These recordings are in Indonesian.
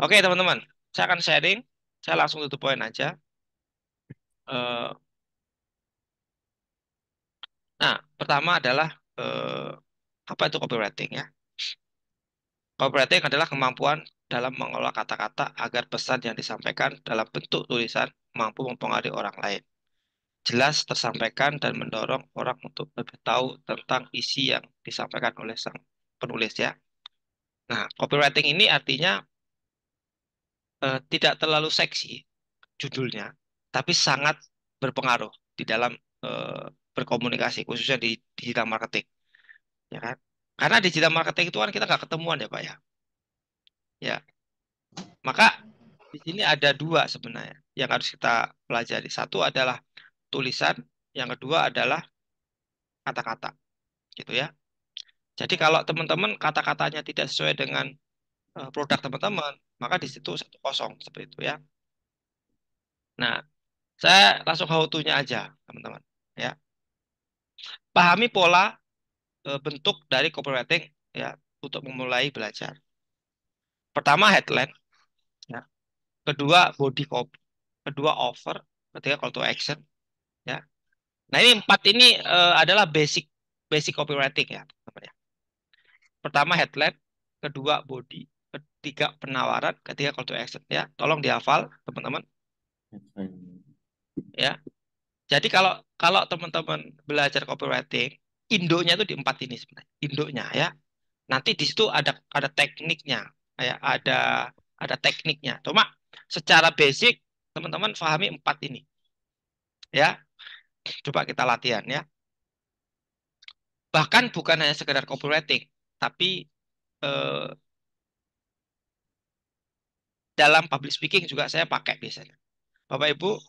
Oke, teman-teman. Saya akan sharing. Saya langsung tutup poin aja. Eh, nah, pertama adalah eh, apa itu copywriting ya? Copywriting adalah kemampuan dalam mengolah kata-kata agar pesan yang disampaikan dalam bentuk tulisan mampu mempengaruhi orang lain. Jelas tersampaikan dan mendorong orang untuk lebih tahu tentang isi yang disampaikan oleh sang penulis ya. Nah, copywriting ini artinya tidak terlalu seksi judulnya, tapi sangat berpengaruh di dalam eh, berkomunikasi, khususnya di digital marketing, ya kan? Karena digital marketing itu kan kita nggak ketemuan ya, Pak ya. Ya, maka di sini ada dua sebenarnya yang harus kita pelajari. Satu adalah tulisan, yang kedua adalah kata-kata, gitu ya. Jadi kalau teman-teman kata-katanya tidak sesuai dengan produk teman-teman, maka di situ satu kosong seperti itu ya. Nah, saya langsung how to-nya aja, teman-teman. Ya, pahami pola bentuk dari copywriting ya untuk memulai belajar. Pertama headline, ya. Kedua body copy, kedua offer, ketiga call to action, ya. Nah ini empat ini adalah basic basic copywriting ya, teman-teman ya. Pertama headline, kedua body, ketiga penawaran, ketiga call to action ya. Tolong dihafal teman-teman ya. Jadi kalau kalau teman-teman belajar copywriting, indonya itu di empat ini sebenarnya. Indonya ya. Nanti di situ ada tekniknya, ya, ada tekniknya. Cuma secara basic teman-teman pahami empat ini, ya. Coba kita latihan ya. Bahkan bukan hanya sekedar copywriting, tapi eh, dalam public speaking juga saya pakai biasanya. Bapak Ibu,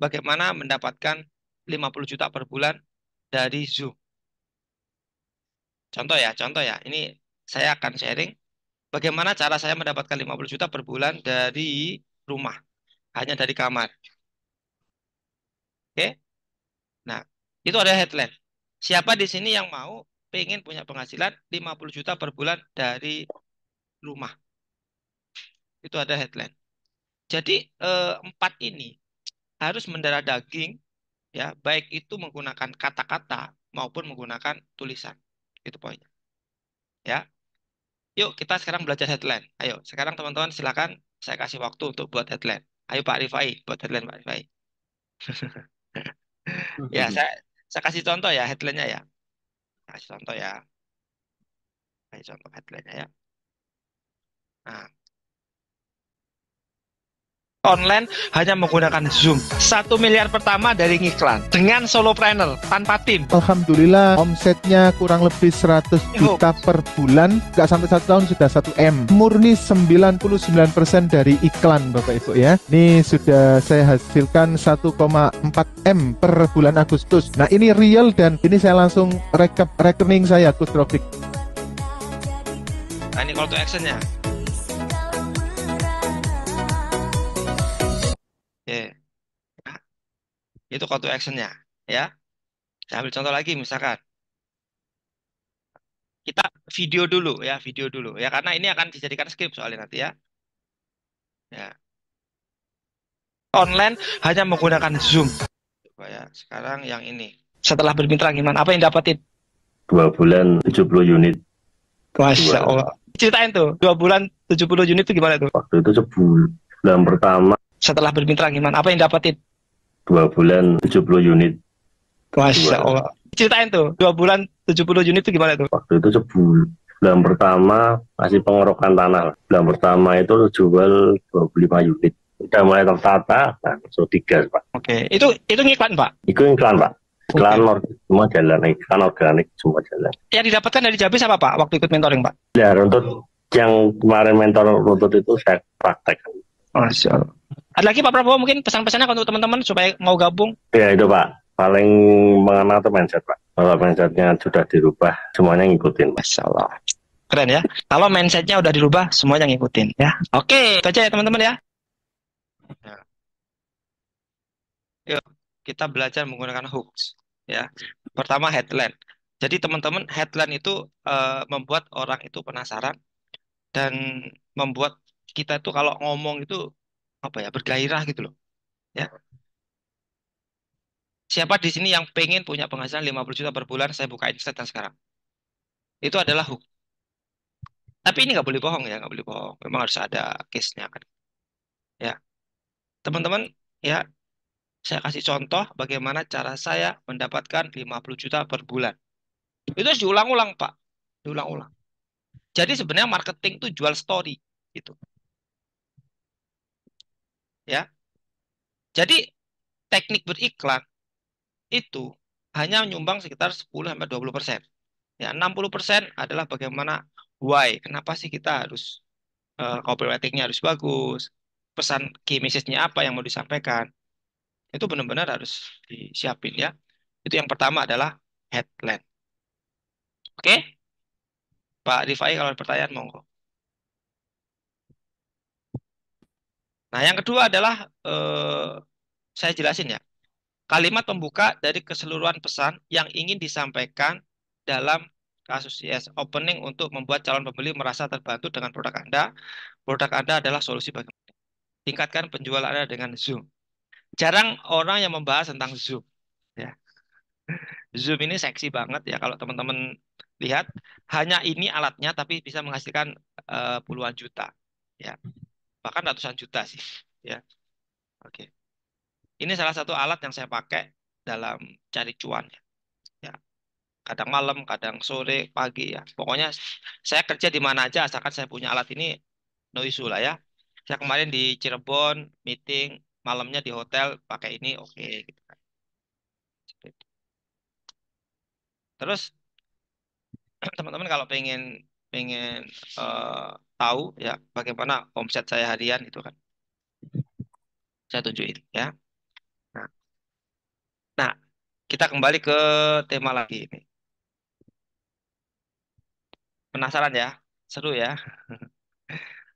bagaimana mendapatkan 50 juta per bulan dari Zoom? Contoh ya. Ini saya akan sharing bagaimana cara saya mendapatkan 50 juta per bulan dari rumah, hanya dari kamar. Oke? Nah, itu ada headline. Siapa di sini yang mau pengen punya penghasilan 50 juta per bulan dari rumah? Itu ada headline. Jadi empat ini harus mendarah daging ya, baik itu menggunakan kata-kata maupun menggunakan tulisan. Itu poinnya. Ya. Yuk kita sekarang belajar headline. Ayo, sekarang teman-teman silakan saya kasih waktu untuk buat headline. Ayo Pak Rifai, buat headline Pak Rifai. Ya, saya kasih contoh ya headline-nya ya. Kasih contoh ya. Kasih contoh headline-nya ya. Nah, online hanya menggunakan Zoom. 1 miliar pertama dari ngiklan dengan solopreneur tanpa tim. Alhamdulillah omsetnya kurang lebih 100 juta per bulan, nggak sampai 1 tahun sudah 1 M. Murni 99% dari iklan Bapak Ibu ya. Ini sudah saya hasilkan 1,4 M per bulan Agustus. Nah ini real dan ini saya langsung rekap rekening saya Gus Trofik. Nah, ini call to action-nya. Oke. Nah, itu call to action-nya ya. Saya ambil contoh lagi misalkan. Kita video dulu ya karena ini akan dijadikan skrip soalnya nanti ya. Ya. Online hanya menggunakan Zoom. Coba ya, sekarang yang ini. Setelah bermitra gimana? Apa yang dapetin? 2 bulan 70 unit. Masya Allah. Ceritain tuh, 2 bulan 70 unit itu gimana tuh? Waktu itu sebulan pertama. Setelah bermitra gimana? Apa yang dapetin? 2 bulan 70 unit. Masya Allah. Ceritain tuh, 2 bulan 70 unit itu gimana tuh? Waktu itu sebulan pertama masih pengorokan tanah. Bulan pertama itu jual 25 unit. Udah mulai tertata, langsung digas Pak. Oke, itu ngiklan Pak? Itu iklan Pak. Iklan semua jalan, iklan organik semua jalan. Yang didapatkan dari Jabis apa Pak waktu ikut mentoring Pak? Ya runtut yang kemarin mentor runtut itu saya praktekkan. Masya Allah. Ada lagi Pak Prabowo mungkin pesan-pesannya untuk teman-teman supaya mau gabung? Ya itu Pak, paling mengena itu mindset Pak. Kalau mindsetnya sudah dirubah, semuanya ngikutin. Masya Allah. Keren ya. Kalau mindsetnya udah dirubah, semuanya ngikutin ya. Oke, itu aja ya teman-teman ya. Ya. Yuk, kita belajar menggunakan hooks ya. Pertama headline. Jadi teman-teman headline itu membuat orang itu penasaran dan membuat kita tuh kalau ngomong itu apa ya, bergairah gitu loh. Ya. Siapa di sini yang pengen punya penghasilan 50 juta per bulan, saya bukain statement sekarang. Itu adalah hook. Tapi ini nggak boleh bohong ya, nggak boleh bohong. Memang harus ada case-nya kan. Ya, teman-teman, ya saya kasih contoh bagaimana cara saya mendapatkan 50 juta per bulan. Itu harus diulang-ulang, Pak. Diulang-ulang. Jadi sebenarnya marketing itu jual story gitu, ya. Jadi teknik beriklan itu hanya menyumbang sekitar 10 sampai 20%. Ya, 60% adalah bagaimana why, kenapa sih kita harus copywriting-nya harus bagus, pesan key message-nya apa yang mau disampaikan. Itu benar-benar harus disiapin ya. Itu yang pertama adalah headline. Oke, Pak Rifai kalau ada pertanyaan monggo. Nah, yang kedua adalah saya jelasin ya. Kalimat pembuka dari keseluruhan pesan yang ingin disampaikan dalam kasus yes opening untuk membuat calon pembeli merasa terbantu dengan produk Anda. Produk Anda adalah solusi bagi tingkatkan penjualan Anda dengan Zoom. Jarang orang yang membahas tentang Zoom. Ya. Zoom ini seksi banget ya kalau teman-teman lihat. Hanya ini alatnya tapi bisa menghasilkan puluhan juta. Ya, bahkan ratusan juta sih. Ya, oke. Ini salah satu alat yang saya pakai dalam cari cuan. Ya, kadang malam, kadang sore, pagi ya. Pokoknya saya kerja di mana aja asalkan saya punya alat ini, no issue lah ya. Saya kemarin di Cirebon meeting, malamnya di hotel pakai ini, oke gitu kan. Terus teman-teman kalau pengen pengen eh, tahu ya bagaimana omset saya harian itu kan, saya tunjukin ya. Nah, nah, kita kembali ke tema lagi ini. Penasaran ya? Seru ya.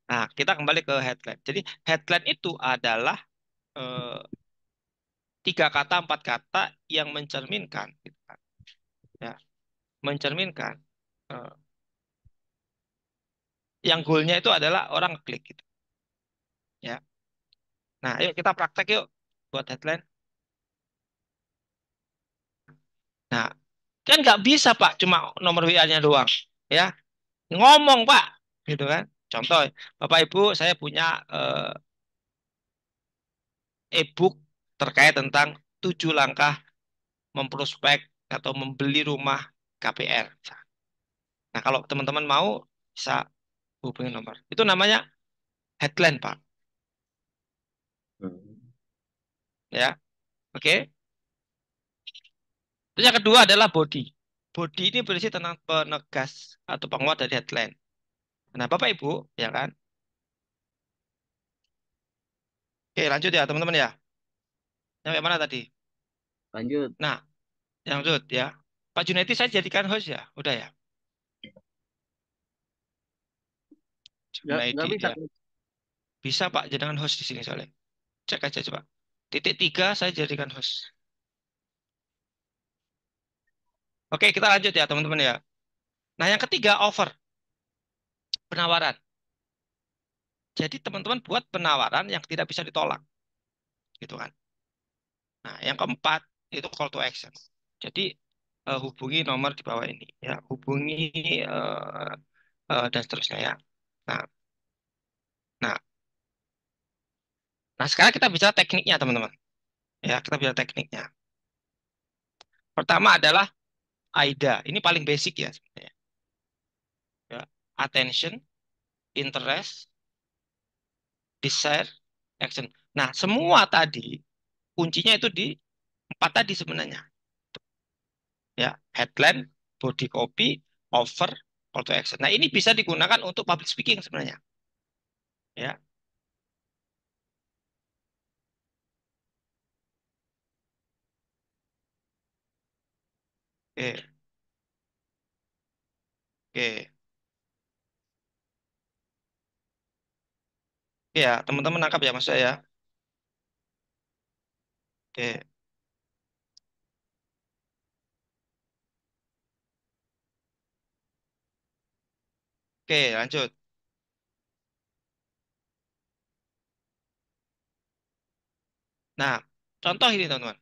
Nah, kita kembali ke headline. Jadi headline itu adalah eh, tiga kata, empat kata yang mencerminkan, gitu kan. Ya, mencerminkan. eh, yang goalnya itu adalah orang klik gitu. Ya. Nah, yuk kita praktek yuk buat headline. Nah, kan nggak bisa Pak, cuma nomor WA-nya doang. Ya, ngomong Pak, gitu kan. Contoh, Bapak Ibu, saya punya e-book terkait tentang 7 langkah memprospek atau membeli rumah KPR. Nah, kalau teman-teman mau bisa hubungi nomor. Itu namanya headline, Pak. Hmm. Ya, oke. Terus yang kedua adalah body. Body ini berisi tentang penegas atau penguat dari headline. Nah, Bapak Ibu, ya kan? Oke, lanjut ya, teman-teman ya. Sampai mana tadi? Lanjut. Nah, yang lanjut ya. Pak Junaidi saya jadikan host ya. Udah ya. Nggak Junaidi bisa. ya. Bisa Pak jadikan host di sini soalnya. Cek aja coba. Titik tiga saya jadikan host. Oke, kita lanjut ya, teman-teman ya. Nah, yang ketiga offer, penawaran. Jadi teman-teman buat penawaran yang tidak bisa ditolak, gitu kan. Nah, yang keempat itu call to action. Jadi hubungi nomor di bawah ini, ya, hubungi eh, dan seterusnya ya. Nah, nah, nah sekarang kita bicara tekniknya teman-teman. Ya, kita bicara tekniknya. Pertama adalah AIDA. Ini paling basic ya sebenarnya. Ya, attention, interest, desire, action. Nah, semua tadi kuncinya itu di empat tadi sebenarnya. Ya, headline, body copy, offer, call to action. Nah, ini bisa digunakan untuk public speaking sebenarnya. Ya, oke, oke. Ya, teman-teman nangkap ya mas saya. Oke, oke, lanjut. Nah, contoh ini teman-teman.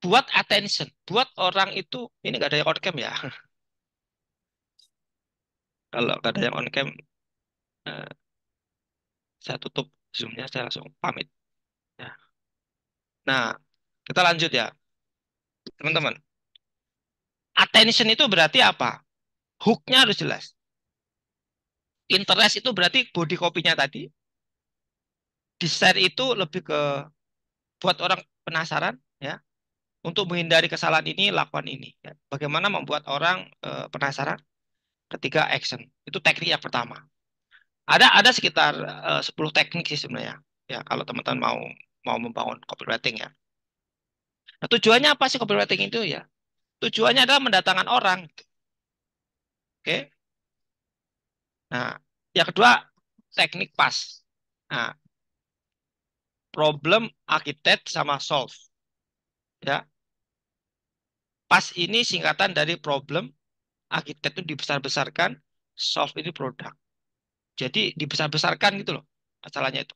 Buat attention, buat orang itu, ini nggak ada yang on cam ya. Kalau nggak ada yang on cam, eh, saya tutup zoomnya, saya langsung pamit. Ya. Nah, kita lanjut ya, teman-teman. Attention itu berarti apa? Hooknya harus jelas. Interest itu berarti body copy-nya tadi. Desire itu lebih ke buat orang penasaran, ya. Untuk menghindari kesalahan ini, lakukan ini. Ya. Bagaimana membuat orang penasaran ketika action. Itu teknik yang pertama. Ada sekitar 10 teknik sih sebenarnya. Ya, kalau teman-teman mau mau membangun copywriting ya. Nah, tujuannya apa sih copywriting itu ya? Tujuannya adalah mendatangkan orang. Oke. Nah, yang kedua teknik pas. Nah, problem, architect sama solve. Ya, pas ini singkatan dari problem, architect itu dibesar-besarkan, solve ini produk. Jadi dibesar-besarkan gitu loh masalahnya itu.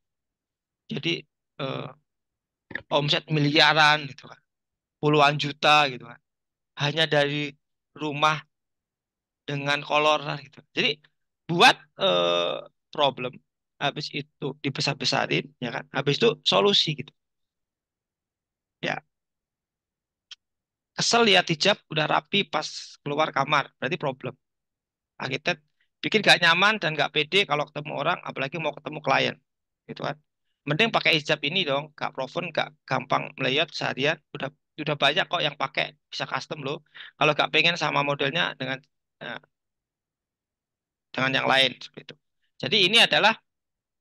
Jadi eh, omset miliaran gitu kan, puluhan juta gitu kan. Hanya dari rumah dengan kolor gitu. Jadi buat problem, habis itu dibesar-besarin, ya kan? Habis itu solusi gitu. Ya, kesel lihat hijab udah rapi pas keluar kamar, berarti problem. Arsitek bikin gak nyaman dan gak pede kalau ketemu orang, apalagi mau ketemu klien, gitu kan. Mending pakai hijab ini dong, gak proven, gak gampang melayot seharian, udah banyak kok yang pakai bisa custom loh. Kalau gak pengen sama modelnya eh, dengan yang lain seperti itu. Jadi ini adalah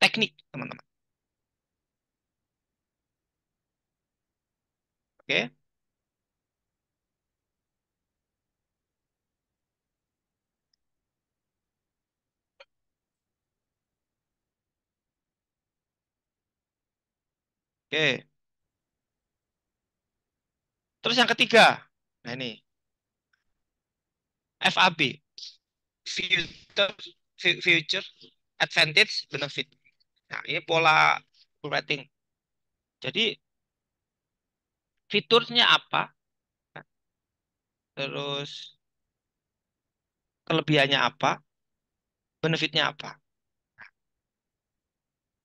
teknik, teman-teman. Oke, oke. Terus yang ketiga, nah ini FAB, Future, Future Advantage Benefit. Nah, ini pola rating. Jadi fiturnya apa, terus kelebihannya apa, benefitnya apa.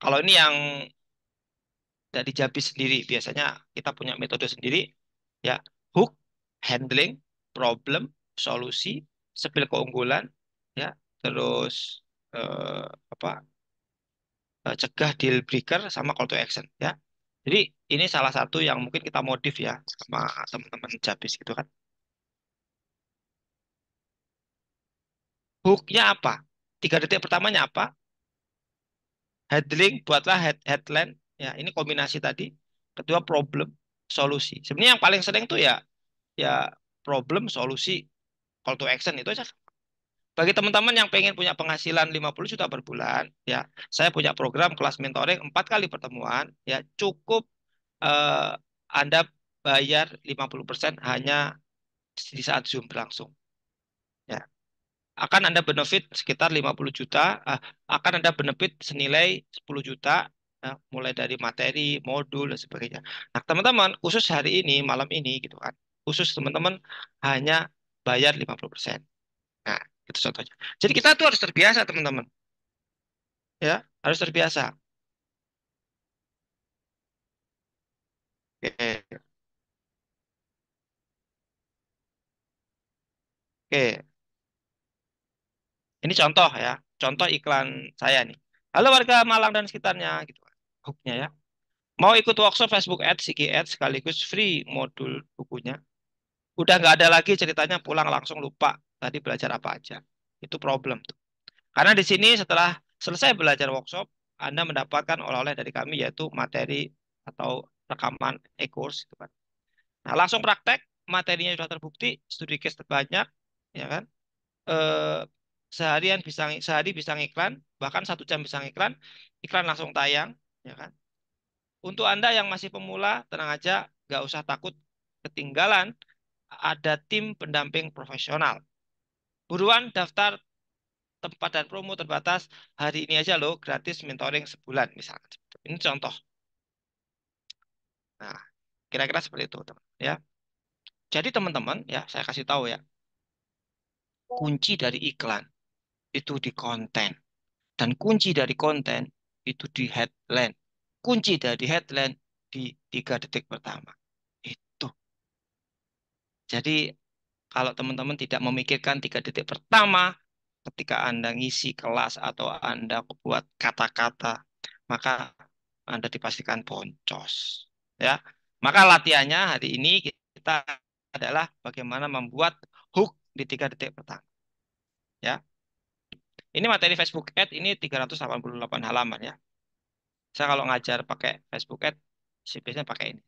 Kalau ini yang dari Jabis sendiri, biasanya kita punya metode sendiri, ya, hook, handling, problem, solusi, spill keunggulan, ya, terus eh, apa, cegah deal breaker sama call to action, ya. Jadi ini salah satu yang mungkin kita modif ya sama teman-teman Jabis gitu kan. Hooknya apa? 3 detik pertamanya apa? Headlink, buatlah headline. Ya, ini kombinasi tadi. Kedua problem, solusi. Sebenarnya yang paling sering tuh ya problem, solusi, call to action itu aja. Bagi teman-teman yang pengen punya penghasilan 50 juta per bulan, ya, saya punya program kelas mentoring 4 kali pertemuan, ya, cukup eh, Anda bayar 50% hanya di saat Zoom berlangsung. Ya, akan Anda benefit sekitar 50 juta, akan Anda benefit senilai 10 juta, ya, mulai dari materi, modul, dan sebagainya. Nah, teman-teman, khusus hari ini, malam ini, gitu kan, khusus teman-teman hanya bayar 50%. Nah, itu contohnya. Jadi kita tuh harus terbiasa, teman-teman. Ya, harus terbiasa. Oke, oke. Ini contoh ya, contoh iklan saya nih. Halo warga Malang dan sekitarnya, gitu kan. Hooknya ya. Mau ikut workshop Facebook Ads, IG Ads, sekaligus free modul bukunya. Udah nggak ada lagi ceritanya pulang langsung lupa tadi belajar apa aja. Itu problem tuh. Karena di sini setelah selesai belajar workshop, Anda mendapatkan oleh-oleh dari kami yaitu materi atau rekaman e-course gitu kan. Nah, langsung praktek, materinya sudah terbukti, studi case terbanyak, ya kan? Eh, sehari bisa ngiklan, bahkan 1 jam bisa ngiklan, iklan langsung tayang, ya kan? Untuk Anda yang masih pemula, tenang aja, nggak usah takut ketinggalan, ada tim pendamping profesional. Buruan daftar, tempat dan promo terbatas hari ini aja loh, gratis mentoring sebulan misalkan. Ini contoh. Nah, kira-kira seperti itu, teman. Ya. Jadi teman-teman, ya saya kasih tahu ya, kunci dari iklan itu di konten. Dan kunci dari konten itu di headline. Kunci dari headline di 3 detik pertama. Itu. Jadi kalau teman-teman tidak memikirkan 3 detik pertama ketika Anda ngisi kelas atau Anda buat kata-kata, maka Anda dipastikan boncos. Ya. Maka latihannya hari ini kita adalah bagaimana membuat hook di 3 detik pertama. Ya. Ini materi Facebook Ad ini 388 halaman ya. Saya kalau ngajar pakai Facebook Ad, saya biasanya pakai ini.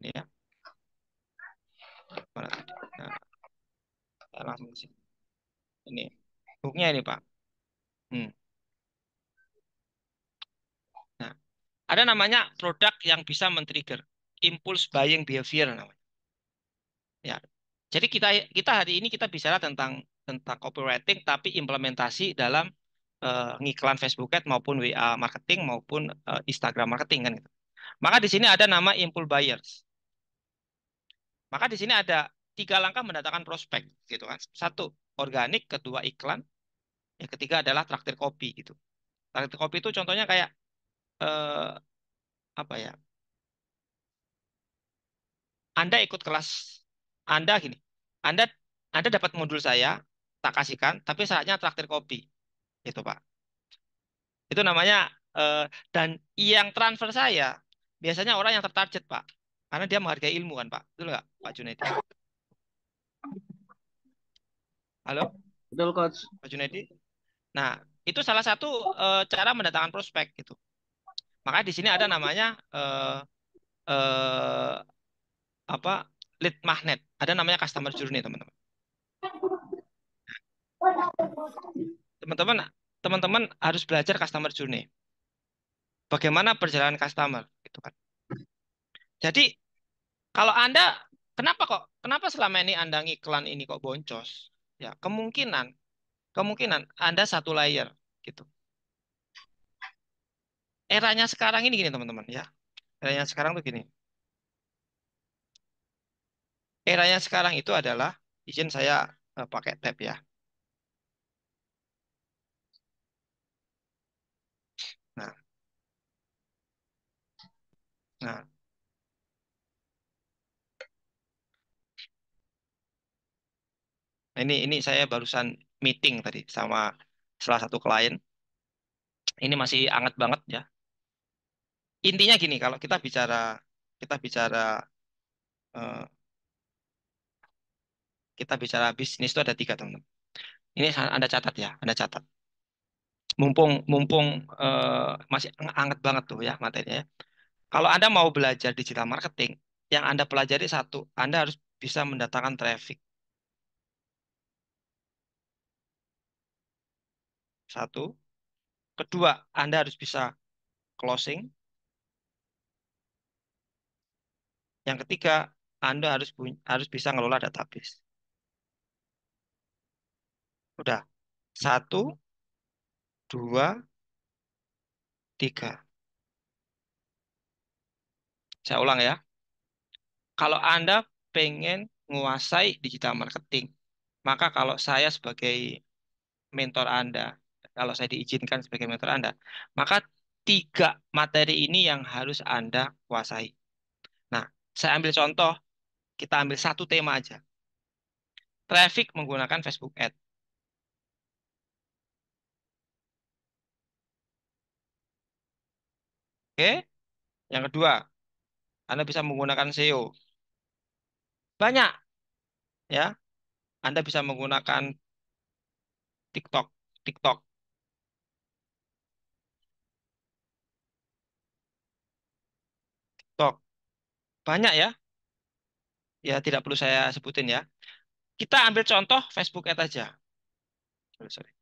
Ini ya. Mana tadi? Nah, saya langsung ke sini. Ini. Hooknya ini, Pak. Hmm. Nah, ada namanya produk yang bisa men-trigger impulse buying behavior namanya. Ya. Jadi kita kita hari ini kita bicara tentang copywriting tapi implementasi dalam ngiklan Facebook Ad maupun WA marketing maupun Instagram marketing kan gitu. Maka di sini ada nama impulse buyers. Maka di sini ada 3 langkah mendatangkan prospek gitu kan. Satu, organik, kedua iklan, yang ketiga adalah traktir kopi gitu. Traktir kopi itu contohnya kayak eh, apa ya? Anda ikut kelas Anda gini. Anda Anda dapat modul saya, tak kasihkan, tapi syaratnya traktir kopi. Itu, Pak. Itu namanya eh, dan yang transfer saya biasanya orang yang tertarget, Pak. Karena dia menghargai ilmu kan, Pak. Betul nggak, Pak Junedi? Halo, Betul, Coach. Pak Junedi? Nah, itu salah satu cara mendatangkan prospek gitu. Maka di sini ada namanya eh, apa lead magnet. Ada namanya customer journey, teman-teman. Teman-teman, teman-teman harus belajar customer journey. Bagaimana perjalanan customer, gitu kan. Jadi kalau Anda kenapa selama ini Anda ngiklan ini kok boncos? Ya, kemungkinan Anda satu layer gitu. Eranya sekarang ini gini, teman-teman ya. Eranya sekarang tuh gini. Eranya sekarang itu adalah izin saya pakai tab ya. Nah, nah, ini saya barusan meeting tadi sama salah satu klien. Ini masih hangat banget ya. Intinya gini, kalau kita bicara eh, kita bicara bisnis itu ada 3, teman-teman. Ini Anda catat ya, Anda catat. Mumpung mumpung masih hangat banget tuh ya materinya. Ya. Kalau Anda mau belajar digital marketing, yang Anda pelajari satu, Anda harus bisa mendatangkan traffic. Satu. Kedua, Anda harus bisa closing. Yang ketiga, Anda harus bisa ngelola database. Udah. Satu, dua, tiga. Saya ulang ya. Kalau Anda pengen menguasai digital marketing, maka kalau saya sebagai mentor Anda, kalau saya diizinkan sebagai mentor Anda, maka 3 materi ini yang harus Anda kuasai. Nah, saya ambil contoh, kita ambil satu tema aja. Traffic menggunakan Facebook Ad. Oke? Yang kedua, Anda bisa menggunakan SEO. Banyak, ya. Anda bisa menggunakan TikTok, TikTok, TikTok. Banyak ya. Ya, tidak perlu saya sebutin ya. Kita ambil contoh Facebook Ad aja. Sorry, sorry.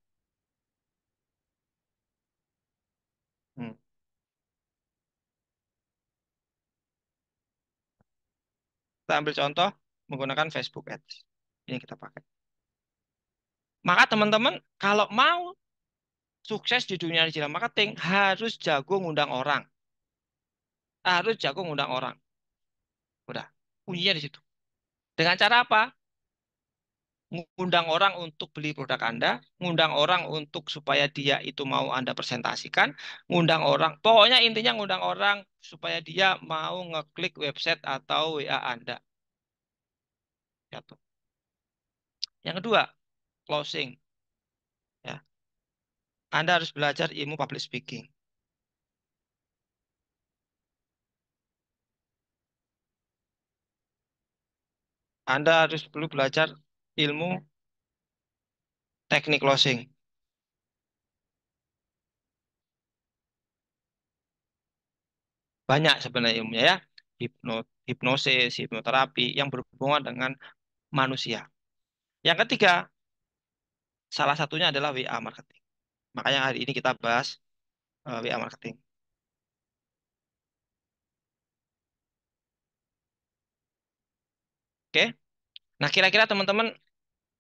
Hmm. Kita ambil contoh menggunakan Facebook Ads. Ini kita pakai. Maka teman-teman, kalau mau sukses di dunia digital marketing harus jago ngundang orang. Harus jago ngundang orang. Udah, kuncinya di situ. Dengan cara apa? Ngundang orang untuk beli produk Anda, ngundang orang untuk supaya dia itu mau Anda presentasikan, ngundang orang. Pokoknya intinya ngundang orang supaya dia mau ngeklik website atau WA Anda. Ya, tuh. Yang kedua, closing. Ya. Anda harus belajar ilmu public speaking. Anda harus perlu belajar ilmu teknik closing. Banyak sebenarnya ilmunya ya. Hipnosis, hipnoterapi yang berhubungan dengan manusia. Yang ketiga, salah satunya adalah WA marketing. Makanya hari ini kita bahas WA marketing. Oke? Nah, kira-kira teman-teman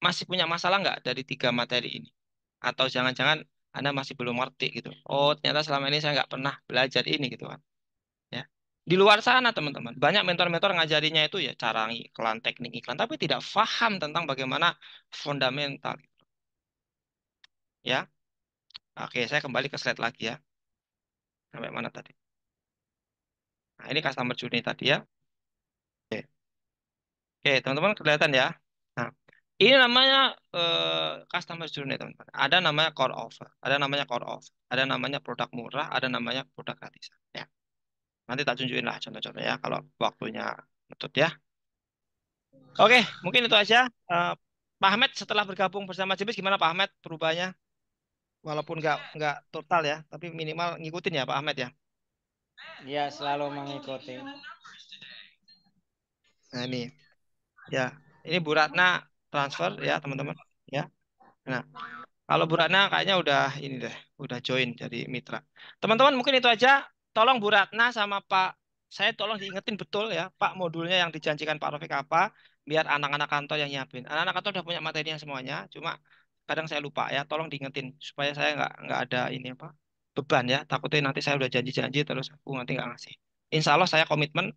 masih punya masalah nggak dari tiga materi ini? Atau jangan-jangan Anda masih belum ngerti gitu. Oh, ternyata selama ini saya nggak pernah belajar ini gitu kan. Ya. Di luar sana teman-teman, banyak mentor-mentor ngajarinya itu ya cara iklan, teknik iklan, tapi tidak paham tentang bagaimana fundamental. Ya, oke, saya kembali ke slide lagi ya. Sampai mana tadi? Nah, ini customer journey tadi ya. Oke, oke, teman-teman kelihatan ya. Nah, ini namanya customer journey teman-teman. Ada namanya core offer, ada namanya core offer, ada namanya produk murah, ada namanya produk gratis. Ya, nanti tak tunjukin lah contoh-contoh ya kalau waktunya metode ya. Oke, mungkin itu aja. Eh, Pak Ahmed setelah bergabung bersama Jebis gimana Pak Ahmed perubahannya? Walaupun nggak total ya, tapi minimal ngikutin ya Pak Ahmed ya. Ya, selalu mengikuti. Nah ini ya, ini Bu Ratna transfer ya teman-teman ya. Nah, kalau Bu Ratna kayaknya udah ini deh, udah join jadi mitra. Teman-teman mungkin itu aja. Tolong Bu Ratna sama Pak, saya tolong diingetin betul ya, Pak modulnya yang dijanjikan Pak Rafiq apa, biar anak-anak kantor yang nyiapin. Anak-anak kantor udah punya materinya semuanya, cuma kadang saya lupa ya. Tolong diingetin supaya saya nggak ada ini apa beban ya. Takutnya nanti saya udah janji-janji terus aku nanti nggak ngasih. Insya Allah saya komitmen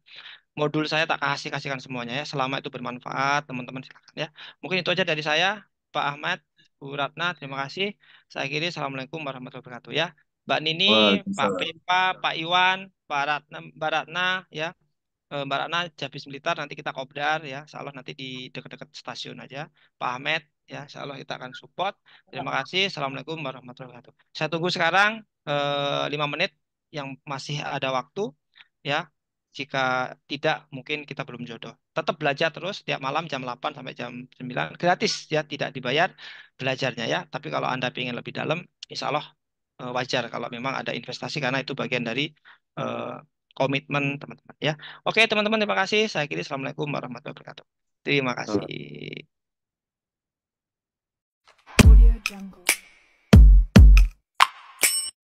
modul saya tak kasihkan semuanya ya. Selama itu bermanfaat, teman-teman silakan ya. Mungkin itu aja dari saya, Pak Ahmad, Bu Ratna, terima kasih. Saya akhiri, Assalamualaikum warahmatullahi wabarakatuh ya. Mbak Nini, Pak Waalaikumsalam. Pepa, Pak Iwan, Mbak Ratna ya. Mbak Ratna, Jabis Blitar, nanti kita kopdar ya. Insya Allah nanti di dekat-dekat stasiun aja. Pak Ahmed, ya, Insya Allah kita akan support. Terima kasih. Assalamualaikum warahmatullahi wabarakatuh. Saya tunggu sekarang 5 menit yang masih ada waktu ya. Jika tidak, mungkin kita belum jodoh. Tetap belajar terus tiap malam jam 8 sampai jam 9. Gratis ya, tidak dibayar belajarnya ya. Tapi kalau Anda ingin lebih dalam, insya Allah wajar kalau memang ada investasi karena itu bagian dari eh, komitmen teman-teman ya. Oke teman-teman terima kasih. Saya kira Assalamualaikum warahmatullahi wabarakatuh. Terima kasih. Audio Jungle.